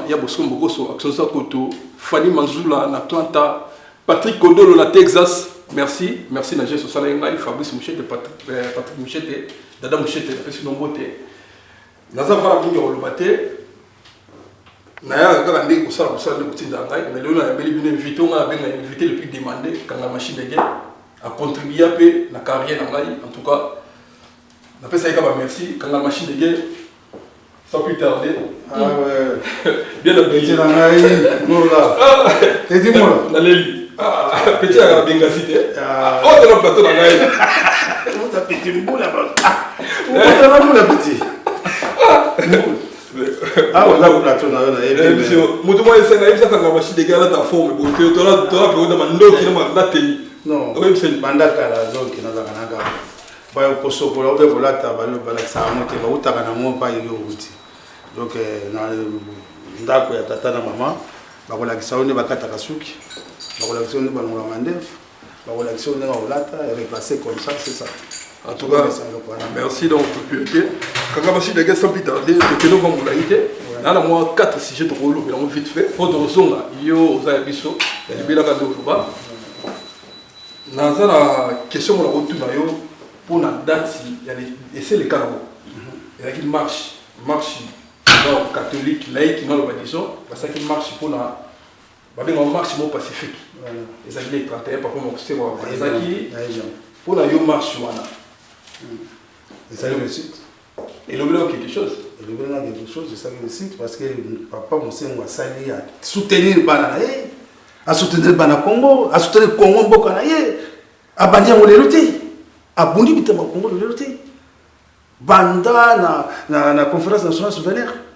il y a Bosco Mogoso, Action Koto, Fanny Manzoula, en Atlanta, Patrick Kodolo, la Texas. Merci. Merci, Nagé Sosalenga, Fabrice Mouchete, Patrick Mouchete, Dada Mouchete, merci Nomboté. Nazava Mingi Rolobate. Naya, quand on est au salon, on a invité le plus demandé quand la machine de guerre a contribué à la carrière. En tout cas, on a fait ça merci quand la machine de guerre. Sans plus tarder. Ah ouais. Bien petit dans la t'es dit moi là. Petit à la Bengazité. Oh, t'as le plateau dans la comment t'as pété une boule là-bas? Où t'as la boule là, petit? Ah, on a le plateau dans la monsieur, moi, c'est quand la machine de guerre a ta forme. Tu as la période de Mando qui n'a pas de non, c'est une bande à la zone qui n'a pas de gars. Bah, au Kosovo, là, on va la ça a monté, bah, où t'as un amour pas y route. Donc, ndako ya tata na maman, bakolakisa on ba kata kasuki, bakolakisa on ba ngula mandef, bakolakisa on ba olata et replacer comme ça, c'est ça. En tout cas, merci donc propriété. Quand on va sur les gars sans plus tarder, le nous vont laïté. Là, moi 4 sujets de rôle, mais on vite fait. Faut de son là, yo za biso, et bien là quand on va. Dans la question on a retour na yo pour la date, il y a et c'est le cas là. Il y a qui marche catholique, laïque, non, parce qu'il marche pour la marche pacifique. Et ça, il est 31, par contre, c'est pour la marche. Et ça, le site. Et le bleu quelque chose. Et le bleu quelque chose, c'est ça le site, parce que papa, mon sœur, m'a sali à soutenir le Bananaye, à soutenir le Bana Congo, à soutenir le Congo Bokanaye, à bandir mon éloté, à bondi bitama Congo de l'éloté. Banda na conférence nationale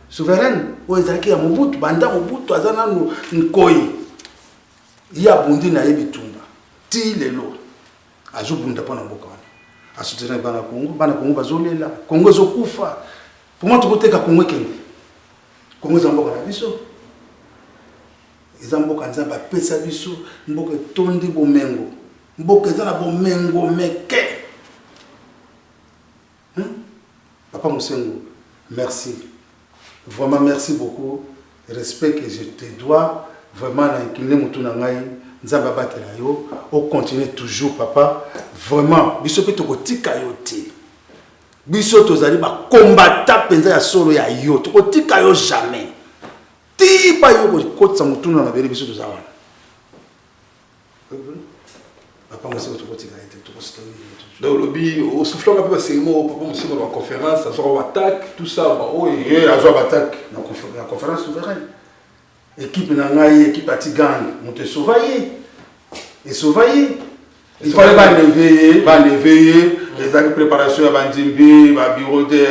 souveraine où ezaki ya Mobutu banda Mobutu azana nkoi ya bundi na yebitumba ti lelo azobunda pona mboka wana asutena bana Congo bazolela Congo ezokufa pour moi tukoteka Congo kende Congo za mboka na biso eza mboka nzamba pesa biso mboka tondi bomengo mboka eza na bomengo meke. Papa Moussengo, merci. Vraiment, merci beaucoup. Respect que je te dois. Vraiment, l'incliner mon tour n'angai. Nzamba batelayo. On continue toujours, papa. Vraiment, biso pe toko tika yo te. Biso tozali ba combattant penza ya solo ya yo. Toko tika yo jamais. Ti pa yo ko kotsa mutu na bere biso tozawana. Papa Moussengo toko tika yo te. Toko story. Donc, au soufflant un peu ces mots, papa monsieur dans la conférence, à genre attaque, tout ça, oh et à genre attaque, la conférence souveraine. Équipe nangaï, équipe atigang, on te sauvaillé. Et sauvaillé. Il fallait pas l'éveiller, les préparations à Bandimbi, à bureau de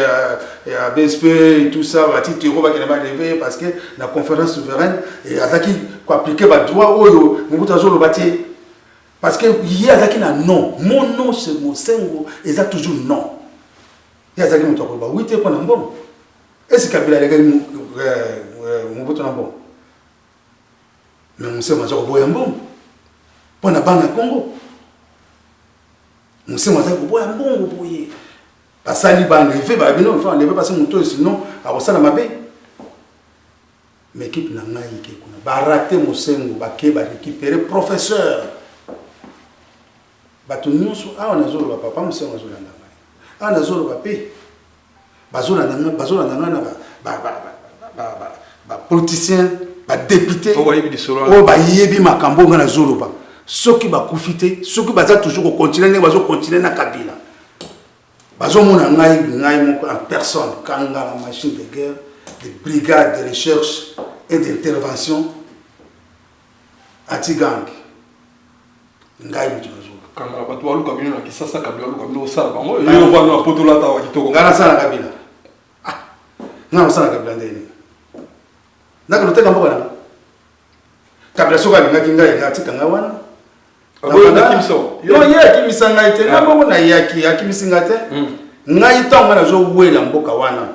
à BSP et tout ça, à Titiro, qui n'a pas l'éveiller parce que la conférence souveraine, et à qui appliquer le droit, on vous a le bâti. Parce que il y a un non. Mon nom, c'est mon Moussengo, et ça toujours non. Il y a un nom qui est oui, tu es pas bon. Est-ce que Kabila est mon vote en bon? Mais Moussengo, je suis bon. Pour la banque Congo. Moussengo, je suis bon. Parce que les banques, il faut enlever parce que mon tour, sinon, à ça, ma baie. Mais l'équipe n'a pas raté Moussengo, va récupérer professeur. Batunyoso a on azolo papa Moussengo azolo ndanga a nazolo papé bazola ndanga ba politicien ba député o ba yebi makambo ngana zolo ba soki ba kufite soki baza toujours continuer bazo continuer na Kabila bazo mona ngai moko en personne kanga la machine de guerre des brigades de recherche et d'intervention atigang ngai mutu quand on va le camion qui ça Kabila le camion ça bango et on va na poto là ta wa kitoko ngana ça Kabila ah non ça Kabila ndeni ndako loteka mboka na Kabila soka ngaki ngai atika ngawana na kimso yo ye kimisanga ite ngabo na yaki akimisinga te ngai tonga na zo wela mboka wana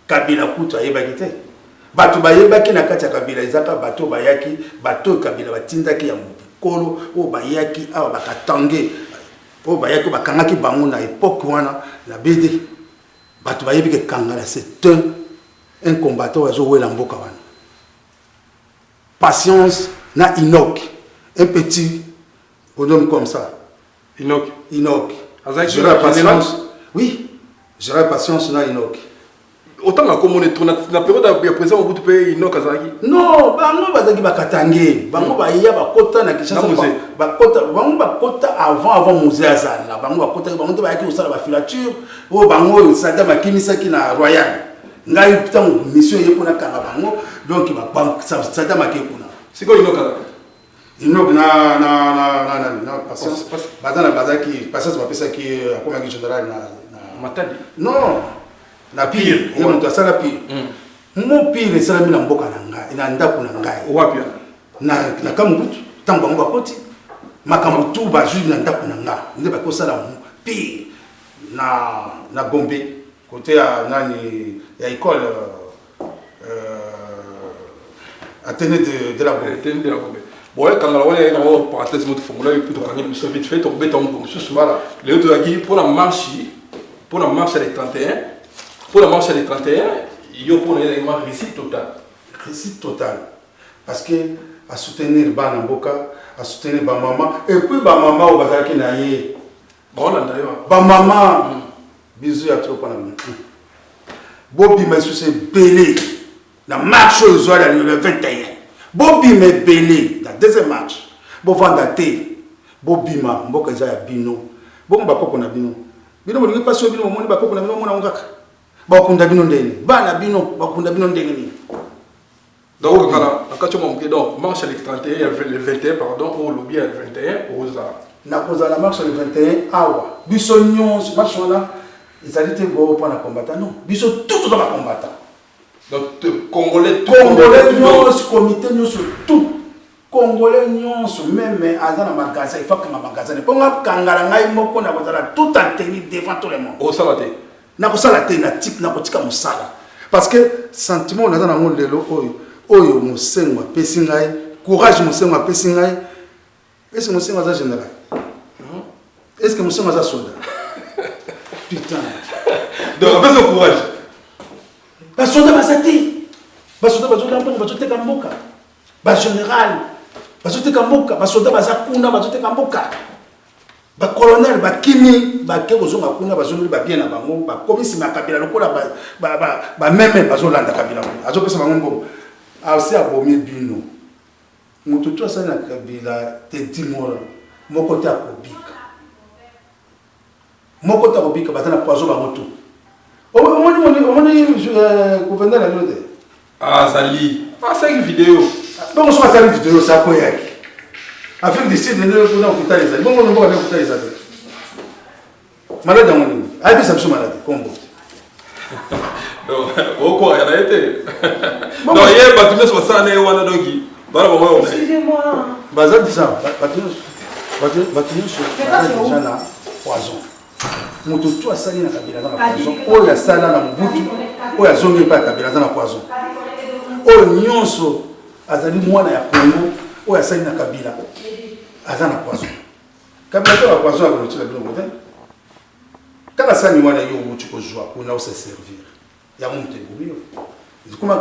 Kabila kutu ayeba kite bato bayebaki na kati ya Kabila ezaka bato bayaki bato Kabila batindaki ya kolo o bayaki awa bakatange o bayaki bakangaki bango na époque wana na BD bato bayebi ke kangala c'est un combattant azo wela mboka wana Patience, na Enoch. Un petit bonhomme comme ça. Enoch. J'aurais patience. Oui, j'aurais patience, na Enoch. Autant que comme on est la période à présent, on peut payer Enoch Azaki. Non, bango bazaki bakatange, bango baya bakota na Kinshasa, bango bakota avant musée azala, bango bakota bango te bayaki osala ba filature, o bango sada makimisa ki na Royal. Ngai putain mission yepona kanga bango, donc ba sada makekuna. C'est quoi Enoch Azaki? Enoch na patience. Bazana bazaki, patience bapesa ki akoma ki général na Matadi. Non. Na pire, il y a ça la pire. Mon pire, c'est la mine en boca nanga, na ndaku nanga. Wapia. Na kamutu, tango ngo bakoti. Makamutu ba ju na ndaku nanga. Nde ba ko sala pire na Gombe, côté à nani ya école Athénée de la Gombe. Athénée de la Gombe. Bon, quand on a une parenthèse, notre formulaire est plutôt quand il nous vite fait tomber dans le sous voilà. Les autres pour la marche des 31. Pour la marche des 31, il y a pour une réussite totale. Réussite totale. Parce que à soutenir Banamboka, à soutenir Bamama, et puis Bamama au Bazaki Naye. Bon, là d'ailleurs. Bamama, bisous à trop pour la Bobby m'a soucié belé. La marche aux oies le 21. Bobby m'a belé. La deuxième marche. Bon, Vandate. Bobby m'a, Mboka Zaya Bino. Bon, Bako qu'on a Bino. Bino, on ne pas sur Bino, on ne va pas qu'on a Bino, on a bakunda bino ndeni bana bino bakunda bino ndeni ni donc quand tu m'as donc marche le 31 le 21 pardon au lobby le 21 aux na koza la marche le 21 awa biso nyonso marche wana ezali te go pour na combattant non biso tout dans la combattant donc congolais nyonso comité nyonso tout congolais nyonso même azana magasin il faut que magasin pour ngakangala ngai moko na kozala tout en tenue devant tout le monde au salate na kosala te na type na kotika musala parce que sentiment on a dans le lelo oyo musengo apesi ngai courage musengo apesi ngai est-ce que musengo za général est-ce que musengo za soldat putain donc avec ce courage ba soldat bazati ba soldat bazoteka mboka bazoteka mboka ba général bazoteka mboka ba soldat bazakuna bazoteka mboka ba colonel ba kimi ba ke kozonga kuna bazongi ba bien na bango ba komisi makabila lokola ba meme bazolanda kabila azo pesa bango mbongo asi abomi bino mutu to sana kabila te dimora moko ta kobika batana poison ba moto omoni gouverneur la note ah sali pas ça une vidéo donc so ça une vidéo ça ko yaki avec des sites de nous dans hôpital les bon on va aller hôpital les autres malade dans mon ai bien ça me malade combo donc au quoi il a été non hier bâtiment sur ça né wana dogi bara bon excusez-moi bazal dit ça bâtiment sur déjà na poison moto tout asali na kabila dans la poison o ya sala na mbutu o ya zongi pa kabila dans la poison o nyonso azali mwana ya Congo o ya sali na kabila azana poison kabila to la poison a retira bien côté kala sani wana yo mutu ko joie pour na se servir ya monte bobio comme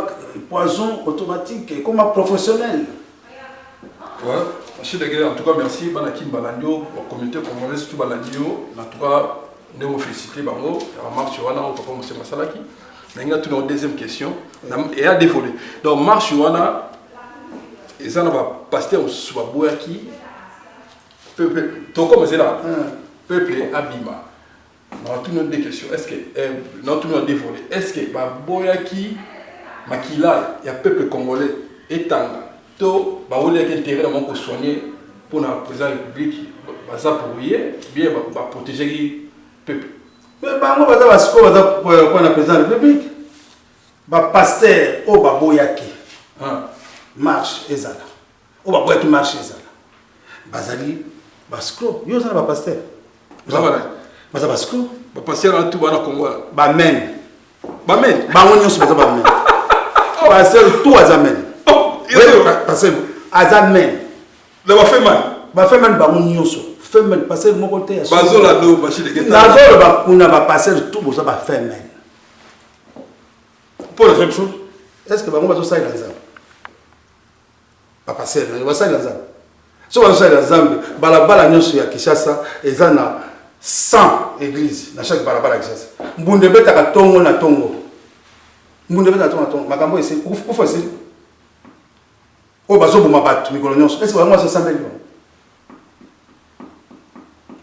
poison automatique comme professionnel ouais monsieur de guerre en tout cas merci banaki balandio au comité congolais tout balandio en tout cas nous vous féliciter bango la marche wana au papa monsieur Masalaki mais tout une deuxième question et à dévoler donc marche wana et ça va passer au Swabouaki peuple donc comme c'est là peuple abima dans toutes nos deux questions est-ce que dans tout nos dévoler est-ce que Baboyaki makila il y a peuple congolais et tanga to ba wole que intérêt dans mon soigner pour la président de la République baza pour bien ba protéger peuple mais bango baza basiko baza pour la président de la République ba pasteur o Baboyaki marche ezala o Baboyaki marche ezala bazali basiko yo za ba pasteur baza basiko ba pasteur en tout bana Congo ba men bango nyonso baza ba men pasteur tout azamen pasteur azamen le ba fait mal bango nyonso femen pasteur moko te ya bazola do bashi de geta nazolo ba kuna ba pasteur tout boza ba femen pour la même chose est-ce que bango bazo ça dans ça passer basali la Zambie so basali la Zambie balabala nyonso ya Kinshasa eza na 100 églises na chaque balabala ya Kinshasa mbunde betaka tongo na tongo makambo ese kufa ese o bazoboma bato mikolo nyonso ese bango asambeli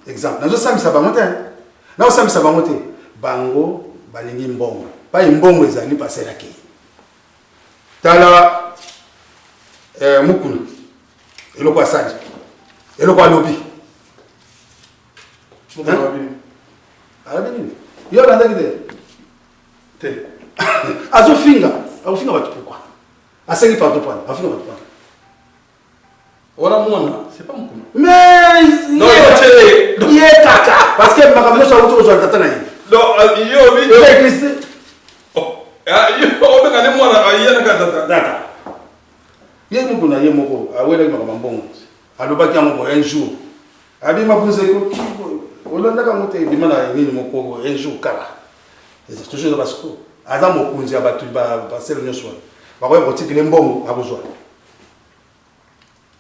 exemple nazo sambisa bango te na sambisa bango te bango balingi mbongo pa mbongo ezali passer aki tala mukuna eloko asali eloko alobi alabi yo bandaki te azofinga bato pourquoi asengi pardon pana afinga bato pana Voilà moi, c'est pas mon coup. Mais non, il est caca parce que ma caméra soit autour de la tata. Non, il est glissé. Oh, il est moi là, il y a un tata. Il y a beaucoup na yemoko, a wele ma bon. Aloba ki amoko un jour. Abi ma pose ko olanda ka mote bimana ni moko un jour kala. C'est toujours parce que Adam mokunzi abatu ba passer le soir. Ba ko botiki le mbongo abozwa.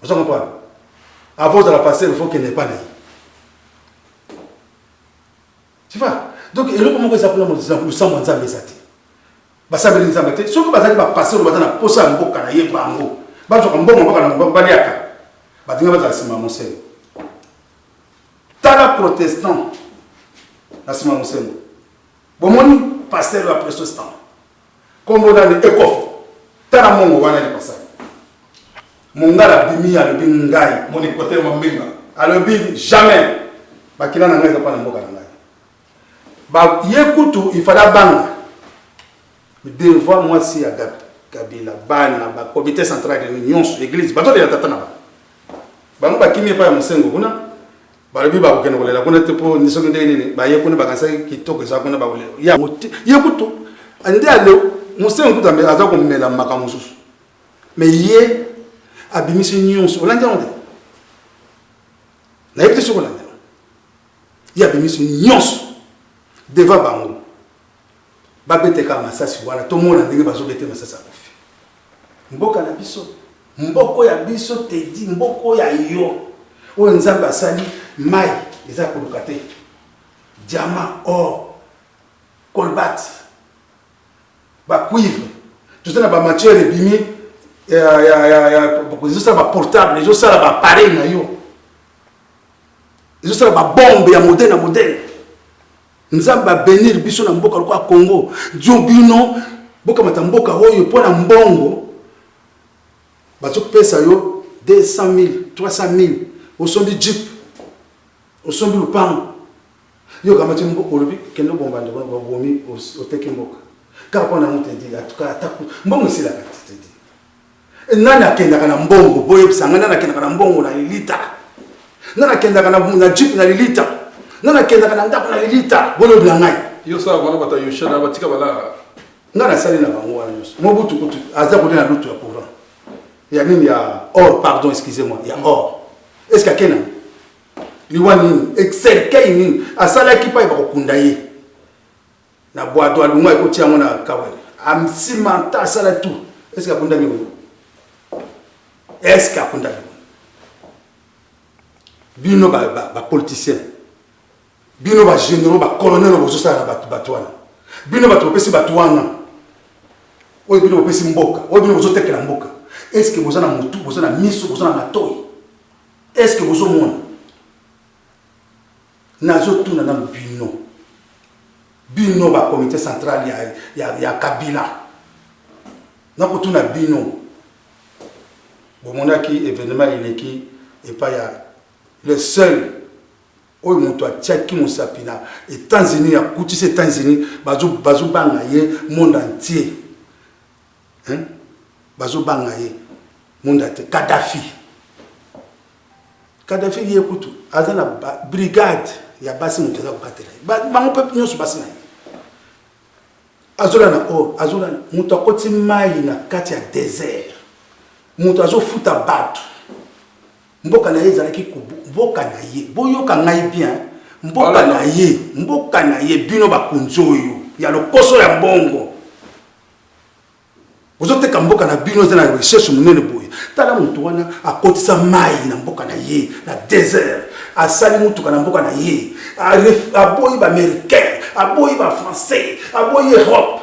Vous comprenez? Avant de la passer, il faut qu'elle n'ait pas naï. Tu vois? Donc, et là, comment ça peut nous sommes en Zambie? Ça veut dire que si vous passez par passer, vous allez passer un bon canaille, bango. Bah, je comprends, on va baliaka. Bah, tu vas passer mon sel. Tala protestant, la sima mon sel. Bon, mon pasteur après ce temps. Comme on a le écof, tala mon wana le passage. Mongala bimi a le bingai mon côté mambinga a le bin jamais bakila na ngai za pa na mboka na ngai ba yekutu ifala banga devoir moi si ya Kabila bana ba comité central de l'union église bato de tata na ba ngo bakimi pa ya Mosengo kuna ba le bi ba kokena kolela kuna te po ni soki ndeni ba yekuna ba kansa kitoko za kuna ba kolela ya yekutu ande ale Mosengo kutambe aza ko mela makamususu mais ye abimisi nyonso olanda onde na yebite soko landa ya abimisi nyonso devant bango babeteka masasi wana to mona ndenge bazobete masasi akofi mboka na biso mboko ya biso te di mboko ya yo o nzambe asali mai eza koluka te diamant or colbert ba cuivre tout ça na ba matière ebimi ils ont portable, ils ont ça appareil na yo. Ils ont ça bombe ya modèle. Nzamba bénir biso na mboka kwa Congo. Dio bino boka matamboka oyo pona mbongo. Bazo pesa yo 200,000, 300,000. Osombi jeep. Osombi lupango. Yo kama timbo olobi kendo bomba ndeko bomi oteki mboka. Ka pona mutendi atuka ataku. Mbongo sila kati. Nani akendaka na mbongo boye bisanga nani akendaka na mbongo na lilita nani akendaka na jeep na lilita nani akendaka na ndako na lilita bolo blangai yo sa wana bata yosha na batika bala ngana sali na bango wana nyos mobutu kutu aza ko na lutu ya courant ya nini ya or pardon excusez-moi ya or est-ce que akena liwani excel kaini asala kipa ba kokunda ye na boato alunga ko tia mona kawere amsimanta sala tout est-ce que akunda mi est-ce qu'il y a un bino ba politicien bino ba généraux ba colonel bozo sala batwana bino ba topesi batwana oyo bino bopesi mboka oyo bino bozo tekela mboka est-ce que bozo na mutu bozo na miso bozo na matoyi est-ce que bozo mona nazo tuna na bino ba comité central ya Kabila na ko tuna bino Bomonaki événement ileki et pas ya le seul où moto a tchaki musapina États-Unis a coûté ces États-Unis bazo bangaye monde entier hein bazo bangaye monde entier Kadhafi yekutu azana brigade ya basi muteza kupatela bango pepe nyonso basi na azola moto akoti mai na kati ya désert moto azofuta bato mboka na ye ezalaki mboka na ye boyoka ngai bien mboka na ye bino bakunzi oyo ya lokoso ya mbongo bozoteka mboka na bino eza na recherche monene boye tala mutu wana akotisa mai na mboka na ye na désert asali mutuka na mboka na ye aboyi ba américain aboyi ba français aboyi Europe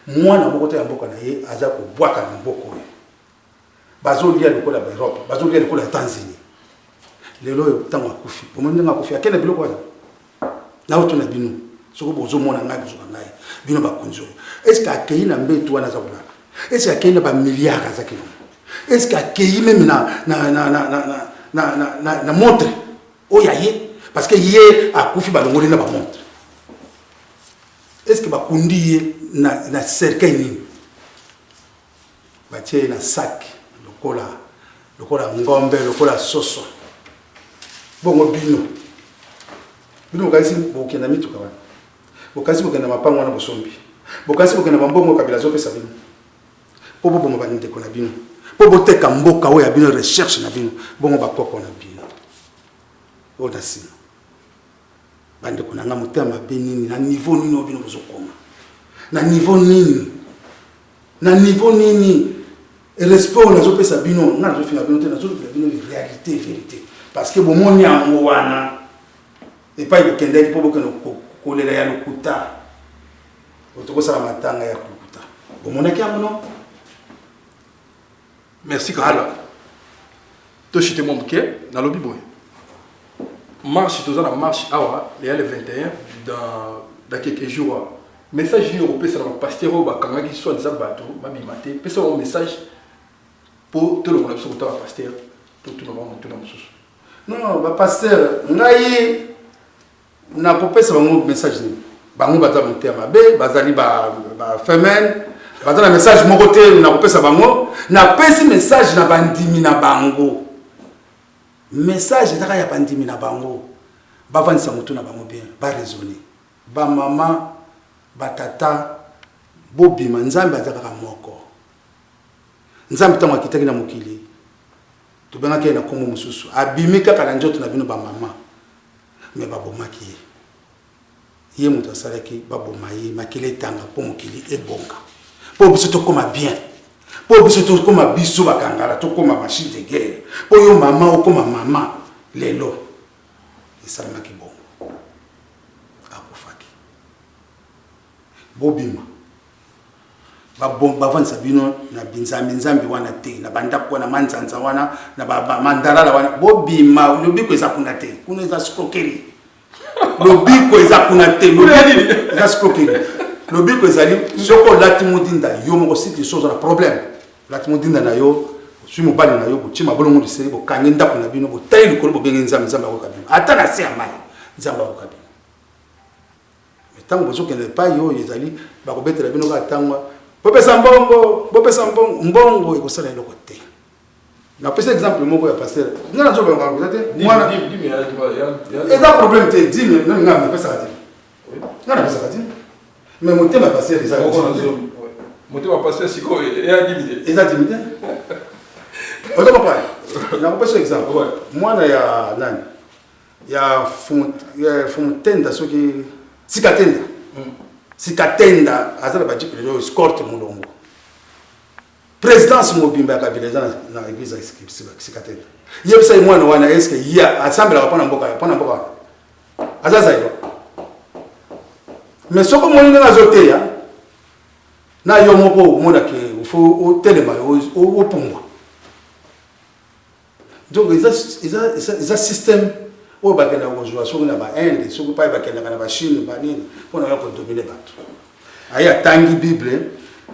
mwana moko ya mboka na ye aza ko bwaka na mboko ye bazolia lokola ba Europe bazolia lokola Tanzanie lelo yo tango akufi omoni nga akufi akena biloko wana na otuna bino soko bozo mona ngai bozo ngai bino bakunzo est-ce que akei na mbetu wana za kolala est-ce que akei na ba milliards za kilo est-ce que akei même na montre oya ye parce que ye akufi balongoli na ba montre est-ce que bakundi ye na cercueil nini batie na sac lokola ngombe lokola soso bongo bino kasi bokenda mituka wana bokasi bokenda mapango wana bosombi bokasi bokenda mambongo kabila zopesa bino po bongo bandeko na bino po boteka mboka oya bino recherche na bino bongo bakoko na bino oda sima bandeko na nga motema benini na niveau nini obino bozokoma na niveau nini respect on azopesa bino nga azofina bino te nazolobela bino réalité vérité parce que bomoni yango wana epai bokendeki mpo bokende kolela ya lokuta otokosala matanga ya lokuta bomonaki yango non. Merci Kakala. Toi je te montre que dans le Bible marche tous la marche awa le 21 dans quelques jours message européen ça va pasteur au bakanga qui soit des bateaux babimate pesa un message pour tout le monde sur le pasteur tout le monde tout le monde non ba pasteur ngai na kopesa bango message ni bango baza motema be bazali ba femelle bazala message moko te na kopesa bango na pesi message na bandimi na bango message ezaka ya bandimi na bango bavandisa motu na bango bien ba raisonner ba mama ba tata bobima nzambe azaka moko nzambe tango akitaki na mokili tobengaki na kombo mosusu abimi kaka na nzoto na bino ba mama me babomaki ye moto asalaki baboma ye makili etanga mpo mokili ebonga mpo biso tokoma bien mpo biso tokoma biso bakangala tokoma machine de guerre mpo yo mama okoma mama lelo esalamaki bongo akufaki bobima bavandisa bino na binzambi wana te na bandako wana manzanza wana na mandalala wana bobima lobiko eza kuna te kuna eza skokeri lobiko eza kuna te lobiko eza skokeri lobiko ezali soko lati modinda yo moko siti sozo na problème lati modinda na yo suis mobali na yo botima bolongo liseli bokangi ndako na bino botayi likolo bobengi nzambe akoka bino ata na se ya mai nzambe akoka bino tango bozokende epai oyo ezali bakobetela bino kaka ntango bopesa mbongo ekosala eloko te napesa exemple moko ya pasteur nga nazobenga koza te mwana eza problème te dime nga napesaka te nga napesaka te mais motema pasteur eza motema pasteur sikoyo eya dime te eza dime te ozokopa nakopesa exemple mwana ya nani ya fumutenda soki sikatenda azala bajipile leo escorte mulongo présidence mobimba ya kabila eza na église sikatenda yebisa mwana wana eske ya assemblea pona mboka azaza yo mais soko moni nga zoteya na yo moko mona ke ufo telema opungwa donc eza système oyo bakenda kozwa soki na bainde soki mpai bakendaka na bachine banini mpona ya kodomine bato aye atangi bible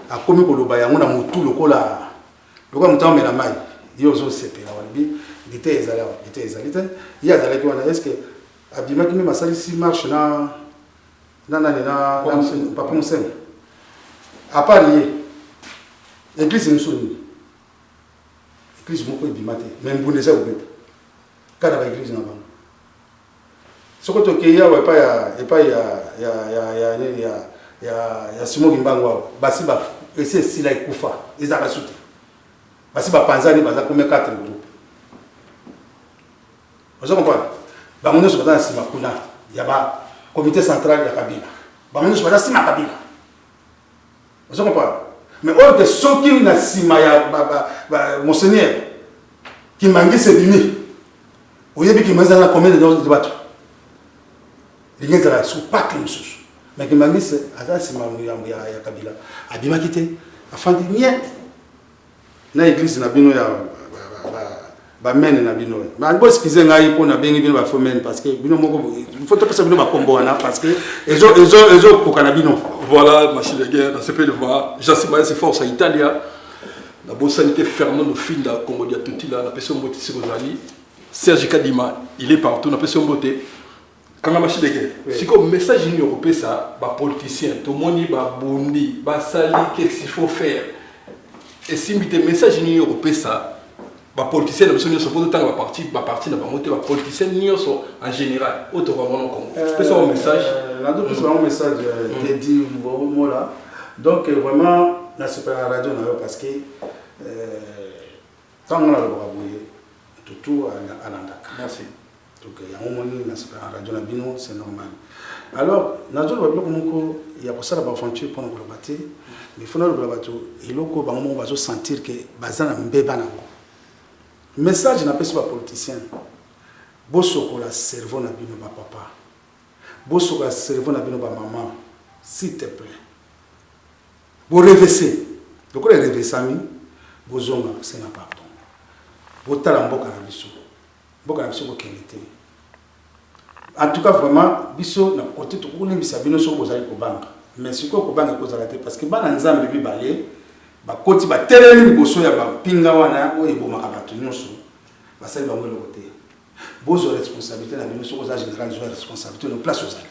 akomi koloba yango na motu lokola moto amela mai ye ozosepela wanabi lite ezali te ye azalaki wana estce abimaki meme asalisi marche na nani na papa mosene apart ye église mosusu nini église moko ebima te me mbunda eza kobeta kaka na baéglise na bango soko tokeya wa epai ya Simoki Mbangu wao basi ba ese sila ikufa ezaka sute basi ba panzani baza comme 4 groupes ozo comprendre ba mono so baza sima kuna ya ba comité central ya Kabila ba mono so baza sima Kabila ozo comprendre Mais or que ceux qui na sima ya monseigneur qui mangi se bimi. Oyebi qui mangi na combien de bateaux. Il y a sous pas comme ça. Mais qui mangi se ata sima ya Kabila. Abima kité afandi niet. Na église na bino ya ba mène na bino. Mais bon excusez ngai pour na bengi bino ba fo mène parce que bino moko il faut que ça bino ba kombo wana parce que ezo kokana bino. Voilà, machine de guerre, dans ce pays de voir, Jassima c'est force à Italia. La bonne sanité Fernando Finda, Congo dia tutti là, la personne beauté Sirozali. Serge Kadima, il est partout, la personne beauté. Quand la machine de guerre, c'est comme message européen ça, bah politicien, tout le monde bah bondi, bah sali, qu'est-ce qu'il faut faire. Et si le message européen ça, bah politicien, la personne se pose autant va partir, bah monter, bah politicien en général, autre vraiment comme. C'est ça un message. C'est un message dédié au mot là. Donc vraiment, la super radio parce que tant qu'on a le bouillé, tout à l'andac. Merci. Donc il y a un moment où la super radio na c'est normal. Alors, il y a pour ça la aventure pour nous battre, mais il faut nous battre. Il faut que nous va sentir que bazana mbeba nango. Message n'a pas sur politicien. Bosso la cerveau na bino ba papa. Bosso la cerveau na bino ba maman. S'il te plaît. Vous rêvez. Donc les rêvez sami, bozonga c'est na pardon. Botala mboka na biso. Mboka na biso ko kelete. En tout cas vraiment biso na côté to ko limisa bino so bozali ko banga. Mais si ko banga ko zalate parce que bana nzambe bi balé ba koti ba teleli liboso ya ba pinga wana o ebo makabatu nyonso. Ba sali ba ngelo côté. Bozo responsabilité na bino so ko za général zo responsabilité no place aux alliés.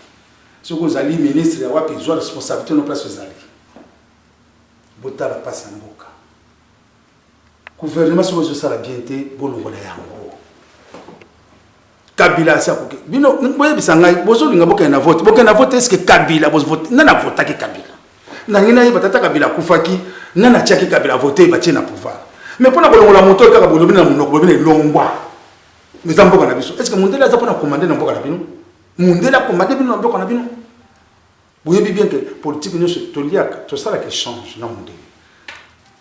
So ko zali ministre ya wapi zo responsabilité no place aux alliés. Botala passe en boka. Gouvernement sur ce sera bien été bolongola yango. Kabila ça ko bino ngoye bisanga bozo linga boka na vote. Boka na vote est-ce que Kabila bozo vote na vote ki Kabila. Na ngina ye batata Kabila kufaki na na tiaki Kabila voter ba tina pouvoir. Mais pour na bolongola moto kaka bolobi na monoko bobi na longwa. Mais zamboka na biso. Est-ce que Mundela za pona commander na mboka na bino? Mundela commander bino na mboka na bino? Vous voyez bien que la politique, tout ça qui change dans le monde.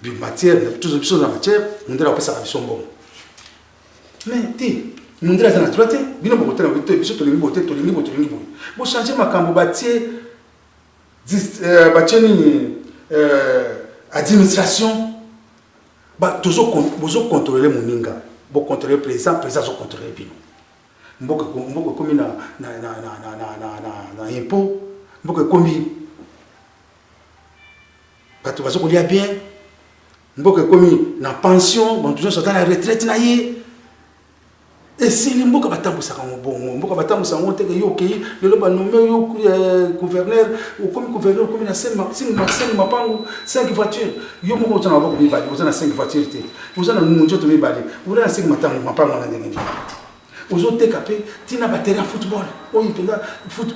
En matière, toutes les choses en matière, le monde a ça sont bon. Mais, le monde a la droite, il y a beaucoup de choses, vous changez ma cambobatier, administration, vous contrôlez mon ninga, vous contrôlez le président, vous contrôlez le bino. Vous comme na impôt. Mboka komi bato bazo kolia bien mboka komi na pension bon toujours sortant la retraite na ye et si les mboka batambusa ka mbongo mboka batambusa ngote ke yo kei lelo ba nommer yo gouverneur ou comme gouverneur comme na 5 mapangu 5 voitures yo moko tona ba ko bibali vous na 5 voitures te vous na munjo to bibali vous na 5 mapangu na ndenge vous ote capé tina batterie football o yipenda foot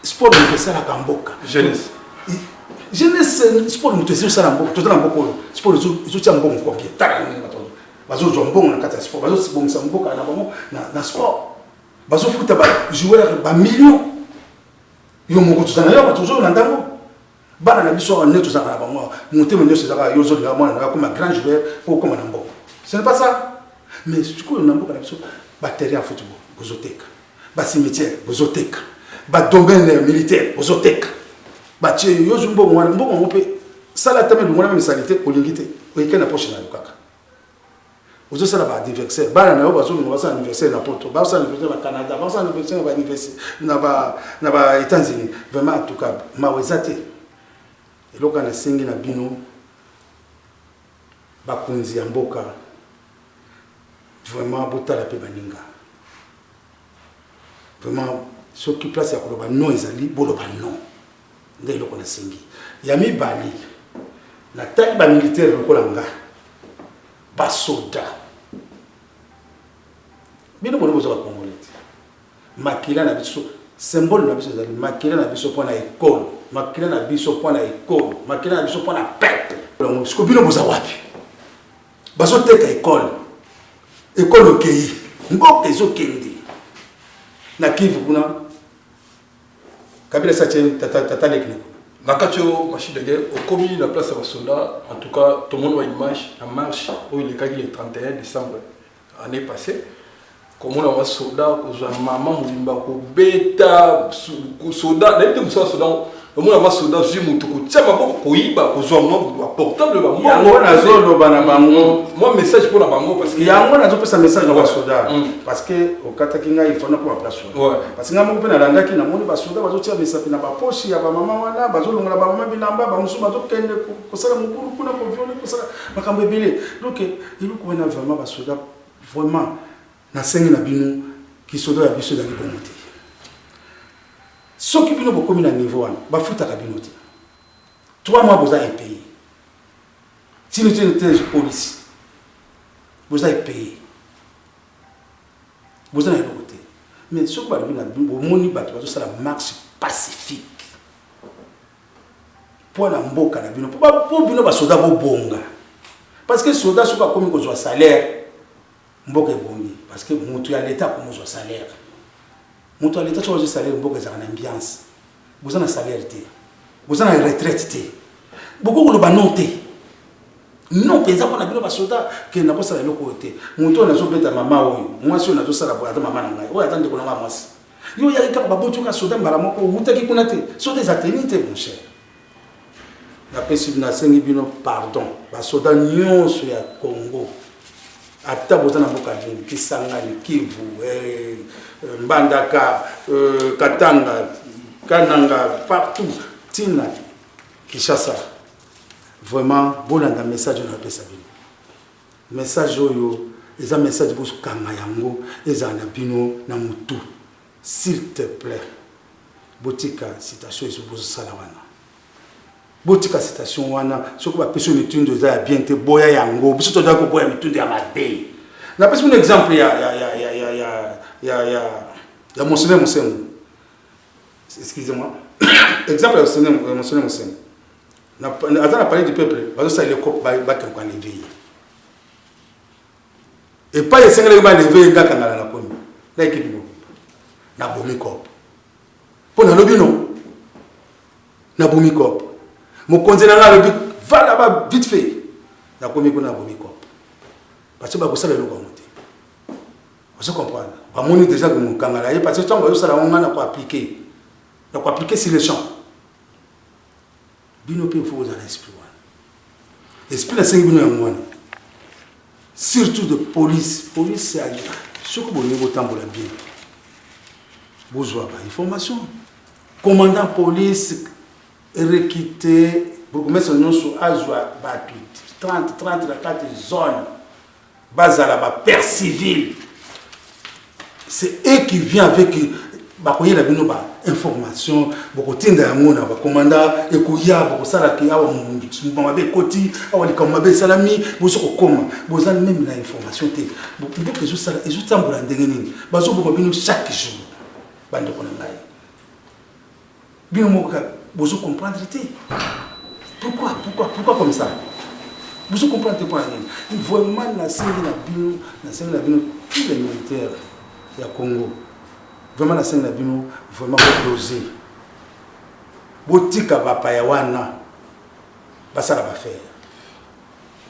sport de ça la Kamboka. Jeunesse. Jeunesse sport de ça la Kamboka. Tout la Kamboka. Sport de ça bon combien. Tara ni bato. Bazo jambon na kata sport. Bazo bon samboka na bon na sport. Bazo futa ba joueur ba millions. Yo moko tout ça na yo toujours na ndango. Bana na biso on est tout ça na ba moi. Monter mon ça yo zo na moi na comme un grand joueur pour comme na mboka. Ce n'est pas ça. Mais du coup na mboka na biso batterie en football. Bozoteka. Ba cimetière bozoteka. Ba domaine militaire ozotek ba tie yo zumbo mwana mbongo ngope sala tamé mwana misalité olingité oyekena poche na kaka ozo sala ba anniversaire bana na yo bazo ngo basa anniversaire na poto ba sa anniversaire na Canada ba sa anniversaire na anniversaire na ba États-Unis vraiment en tout cas mawezate eloka na singi na bino ba kunzi ya mboka vraiment botala pe baninga vraiment ce qui place à Koloba non ezali boloba non ndé loko na singi yami bali la taille ba militaire lokolanga ba soda bino bono bozo ba congolais makila na biso symbole na biso ezali makila na biso pona école makila na biso pona école makila na biso pona peuple donc ce que bino boza wapi bazo teka école okei ngoke zo kendi na Kivu kuna Kabila Sache tata lekne Nakatio, machine de guerre, au commis la place à Soda, en tout cas, tout le monde a une image, en marche, où il est le 31 décembre, l'année passée. Comme on a Soda, maman, bêta, Soda, d'ailleurs, Soda, le monde a Soda, j'ai mon tout, tiens, ma boue, Koiba, portable, moi, message pour la bango, parce qu'il y a un message dans Soda. Parce que au Katakinga, il faut pas la place. Parce que nous avons un qui n'a pas Soda, nous avons un message qui n'a pas poche, il y a maman, nous avons un maman, binamba, nous avons un ça, nous avons un ça, donc, il faut qu'on ait vraiment Soda, vraiment, na sengi na bino qui Soda ya biso dans les bons côtés. Ce qui bino beaucoup na niveau ba futa ka bino. 3 mois vous avez payé. Si nous étions police, vous avez payé. Vous avez côté. Mais ce que vous avez dit, la marche pacifique. Pour la mboka na bino, pour bino ba soda bo bonga. Parce que soda soka comme ko zo salaire, mboka bongi. Parce que mutu à l'état comme zo salaire. Mutu à l'état zo salaire mboka za na ambiance. Vous avez un salaire, vous avez une retraite. Beaucoup de noté. Non, par exemple, on a bien soda qui n'a pas ça de l'autre côté. Mutu on a zo beta maman, moi si on a zo ça la boîte maman na ngai. Ouais, attendez qu'on a moi. Yo ya ka ba botu ka soda mbala moko utaki kuna te. Soda za tenite mon cher. La personne na sengi bino pardon. Ba soda nyonso ya Congo. Ata bozana mboka dini Kisangani, Kivu, Mbandaka, Katanga, Kananga, partout, Tina, Kinshasa. Vraiment, bon un message on a appelé ça. Message yo, les un message pour kanga yango, les anabino na mutu. S'il te plaît. Botika citation sur bozo salawana. Botika citation wana, ce que va pêcher mitune de ça bien te boya yango, biso to da ko boya mitune ya made. Na pèse un exemple ya Monseigneur Moussem. Excusez-moi. Exemple ya Monseigneur Moussem. Na a parlé du peuple, bazo ça le cop ba ko lever. Et pas les sengele ba lever ngaka ngala na komi. Na équipe bo. Na bomi cop. Pour na lobino. Na bomi cop. Mon conseil na le va là-bas vite fait. Na komi ko na bomi cop. Parce que ba ko sala le ko monter. Vous comprenez? Ba moni déjà que mon kangala et parce que tant ba yo sala on na ko appliquer. Na ko appliquer sur les champs. Bino pe faut dans l'esprit. Esprit la sengi bino ya mwana. Surtout de police. Police c'est agir. Ce que vous niveau tambola bien. Besoin d'information. Commandant police requitté pour mettre son nom sur Azwa 30 34 zones. Base à la père civil. C'est eux qui viennent avec bakoye la bino ba information boko tinda ya mona ba commandant ekoya boko sala ki awa mbamba be koti awa likama be salami boso ko koma bozana même la information te boko ezo sala ezo tambola ndenge nini bazo boko bino chaque jour bande ko na ngai bino moka bozo comprendre te pourquoi comme ça bozo comprendre te quoi vraiment na sengi na bino tous les militaires ya Congo. Vraiment la scène la bino vraiment dosé. Botika papa ya wana basala ba faire.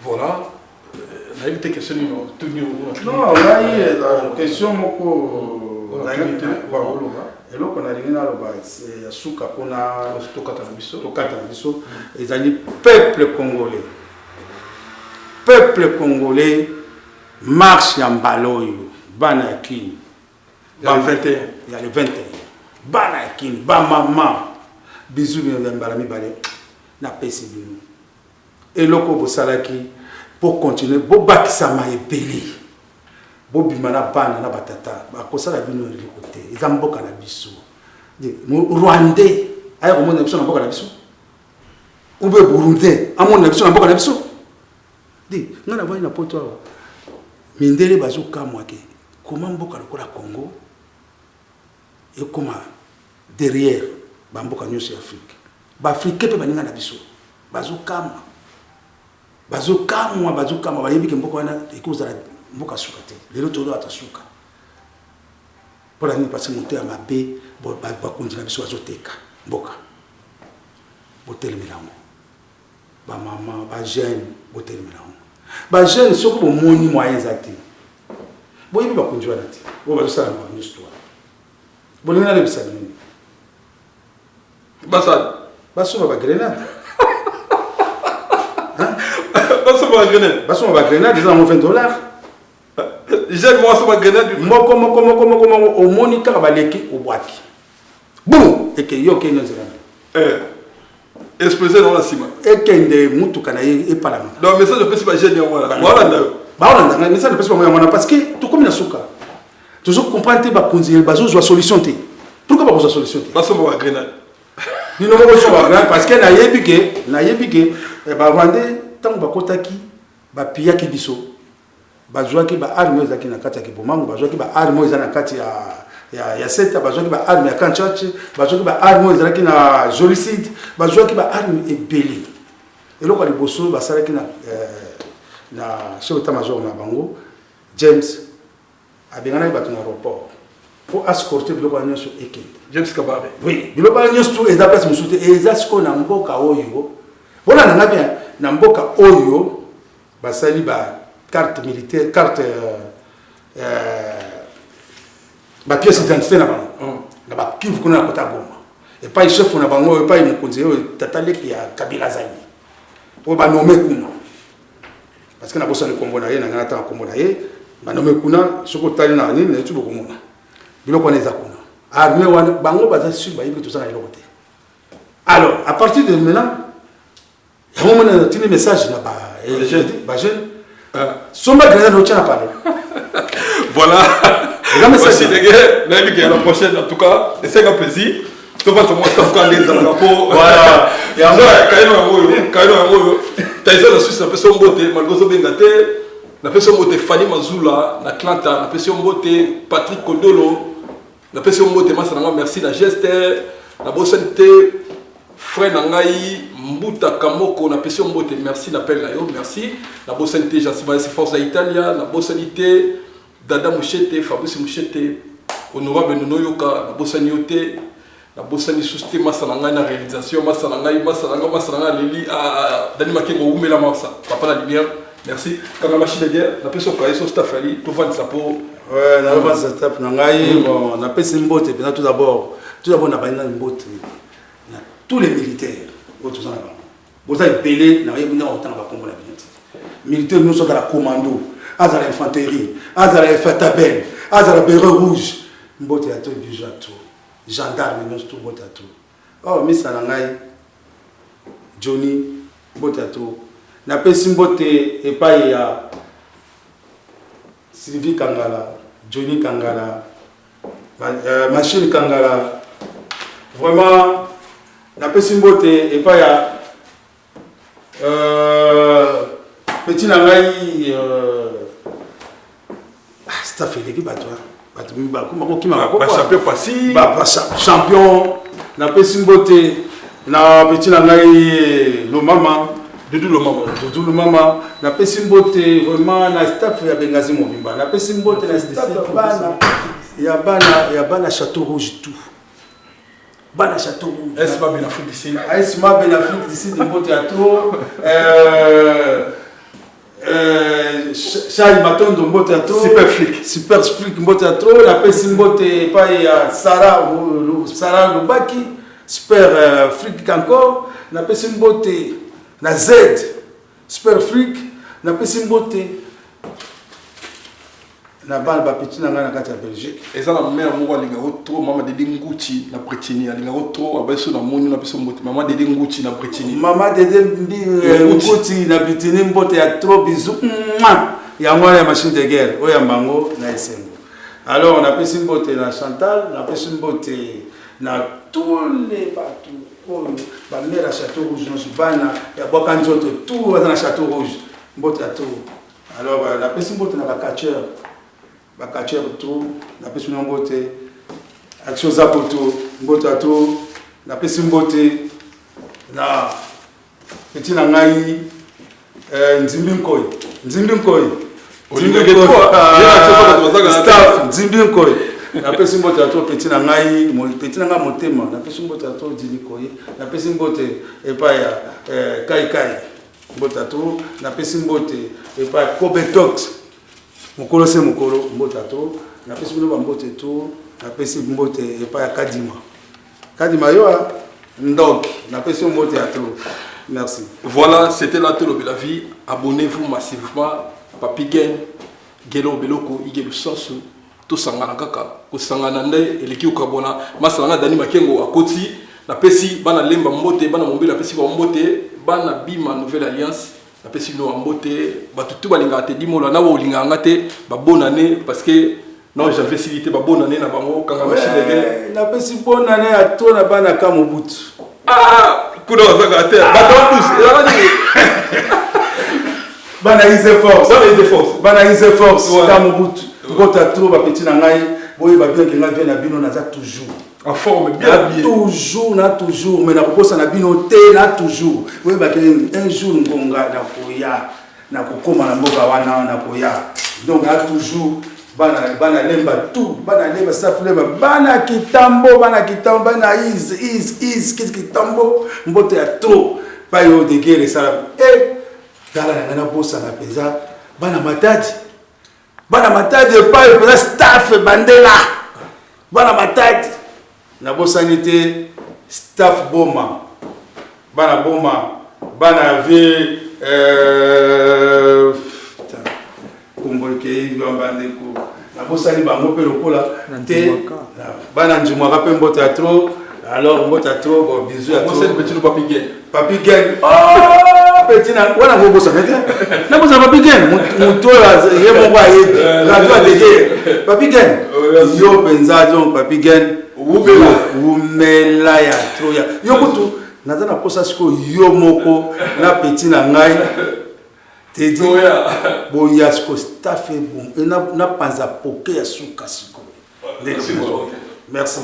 Voilà. La une question non tenu non, là il question moko et là on a rien à l'oba c'est suka pona tokata na biso les amis peuple congolais marche en baloyo bana kini. Il y a le 21. Il y a le 21. Banakin, Bamama, bisous, Balami Balé, n'a pas essayé. Et loko Bosalaki, pour continuer, Bobaki Sama est belé. Bobimana Bana, na Batata, Bakosala Bino de côté, ils ont beaucoup à bisou. Rwandais, ailleurs, on a besoin de beaucoup à bisou. Ou bien Burundais, à mon avis, on a beaucoup à bisou. Dis, nous avons une apôtre. Mindele Bazouka Mwake, comment beaucoup à la Congo? Et comment derrière bamboka nyonso ya Afrique ba Afrique pe baninga na biso bazokama ba yebike mboka wana ikoza mboka suka te lelo todo atasuka pour la ni passer monter à mabe ba konji na biso azoteka mboka botelemi nango ba mama ba jeune botelemi nango ba jeune soko bomoni moyen ezati boyebi bakonjwa nati bo bazosala na bango histoire bolingi nalebisa nini basomba bagrenade basomba bagrenade eza nango $20 jeune moi asomba grenade moko omoni kaka baleki obwaki bon eke yo okende nzela exposé dans la cima ekende mutuka na ye epalama donc message de pesi ba jeune yango baolanda message de pesi ba yango parce que tokomi na suka toujours comprendre te bakonzi bazozwa solution te pourquoi bakozwa solution te basomba ba grenade bino bokosomba ba grenade parce que nayebi ke barwandais ntango bakotaki bapiyaki biso bazwaki baarme oyo ezalaki na kati ya kibomango bazwaki baarme oyo eza na kati ya seta bazwaki baarme ya kanchache bazwaki baarme oyo ezalaki na jolicide bazwaki baarme ebele eloko ya liboso basalaki na chef d'état major na bango James abenganaki bato na aéroport mpo ascorte biloko ya nyonso ekende James Kabare oui biloko ya nyonso eza place mosusu te eza sikoyo na mboka oyo bolandanga bien na mboka oyo basali carte militaire, carte pièce d'identité na bango na bakivu kuna na kota Goma et pas chef na bango et pas mokonzi oyo tataleki ya Kabila zali o ba nommer kuna parce que na bosa ni kombo na ye na ngana ta kombo na ye ba nommer kuna soko tali na nini na tubo komona biloko na eza kuna armée wana bango baza sur ba yibi tout ça na eloko te alors à partir de maintenant ya moment na tini message na ba jeune Somba grenade au tien à parler. Voilà. Merci les gars. La prochaine, en tout cas, c'est un plaisir. Je vais te montrer ce les drapeaux. Voilà. Il y a un Tyson la Suisse, la personne beauté, Malgozo Bengate, la personne beauté Fanny Mazula, la Clantane, la personne beauté Patrick Kodolo, la personne beauté Massananga, merci la geste, la bossante, frère Nangaï. Mbuta Kamoko, na personne beauté, merci, l'appel là, merci. La bossalité, Jassima, c'est Forza Italia, la bossalité, Dada Mouchete, Fabrice Mouchete, Honorable Nonoyoka, la bossanioté, la bossani susté, Massananga, la réalisation, Massananga, Lili, Dani Makengo, Oumela Massa, Papa la lumière, merci. Quand la machine de guerre, la personne qui a son staff, tout va de sa peau. Ouais, la base de staff, on a fait une beauté, tout d'abord, on a une beauté. Tous les militaires. Vous avez belé, vous avez autant de militaires, nous sommes dans la commando, à la infanterie, à la fatabelle, à la béret rouge. Mbote à tout, gendarme, nous sommes tout à tout. Oh, Miss Salangai, Johnny, mbote à tout. N'a pas si mbote et pas il y a Sylvie Kangala, Johnny Kangala, Machine Kangala. Vraiment. La personne beauté et pas ya petit nangai ça fait l'équipe à toi champion la personne beauté na petit nangai le maman Doudou le maman la personne beauté vraiment la staff ya Bengazi Mobimba la personne beauté la staff ya bana Château Rouge tout Bana Château Rouge. Est-ce pas bien Afrique d'ici? Est-ce pas bien Afrique d'ici de Mboteato? Charles Maton de Mboteato. Super flic Mboteato. La personne Mbote pas Sarah Lubaki. Super flic encore. La personne Mbote la Z. Super flic. La personne Mbote. Na bal ba petit na ngana kati ya Belgique eza na mère moko alinga trop mama Dede Nguti na Bretini alinga trop abeso na moni na biso mbote mama Dede Nguti na Bretini mama Dede Nguti na Bretini mbote ya trop bisou ya mwana ya machine de guerre oya mbango na esengo alors on appelle mbote na Chantal on appelle mbote na tous les bateaux oh ba mère à Château Rouge non bana ya boka nzoto tout na Château Rouge mbote à tout alors la personne mbote na ba catcheur Bakacher tout, la personne mbote, action zapoto, mbote à tout, la personne mbote, na petit nangai, Nzimbinkoy, staff, Nzimbinkoy, napesi mbote ya to petit na ngai petit na nga motema napesi mbote ya to dilikoye napesi mbote epa ya kai mbote ya to napesi mbote epa ya Kobetox mokolo se mokolo mbote ya to napesi mbote mbote to napesi mbote epa ya Kadima yo ndok napesi mbote ya to. Merci. Voilà, c'était la télé de la vie. Abonnez-vous massivement. Papi Gen, Gelo Beloko, Igelu Sansu, tout sangana kaka, ko sangana nde eleki ukabona, masanga Dani Makengo akoti, na pesi bana lemba mbote, bana mombela pesi ba mbote, bana bima nouvelle alliance, na pesi no mbote, batutu balinga te dimola na wo linga ngate, ba bonne année parce que non j'avais cité ba bonne année na bango kanga machine na pesi bonne année à to na bana Kamobutu. Ah, kudo zanga te, ba tous, Bana Easy Force, Kamobutu. Kota trop ba petit na ngai, boye ba bien que ngai vient na bino na za toujours. En forme bien. Toujours, mais na kokosa na bino te na toujours. Boye ba que un jour ngonga na koya, na kokoma na mboka wana na koya. Donc na toujours bana lemba tout, bana lemba safule bana kitambo, bana kitambo, mbote ya trop. Pa yo de guerre ça. Dala na bossa na pesa bana matadi pa pesa staff bandela bana matadi na bossa nité staff boma bana ve komboke yo bandeko na bossa ni bango pe lokola te bana njumaka pe mbote ya trop. Alors mbote ya trop bon bisous à trop Papi Gen. Oh, petit na wana go bossa nete. Na bossa Papi Gen, muto ye mongo ayebi. Radio adege. Papi Gen. Yo penza donc Papi Gen. Umela ya troya. Yo kutu naza na posa siko yo moko na petit na ngai. Te di boya siko staff bon. Na panza poke ya suka siko. Merci.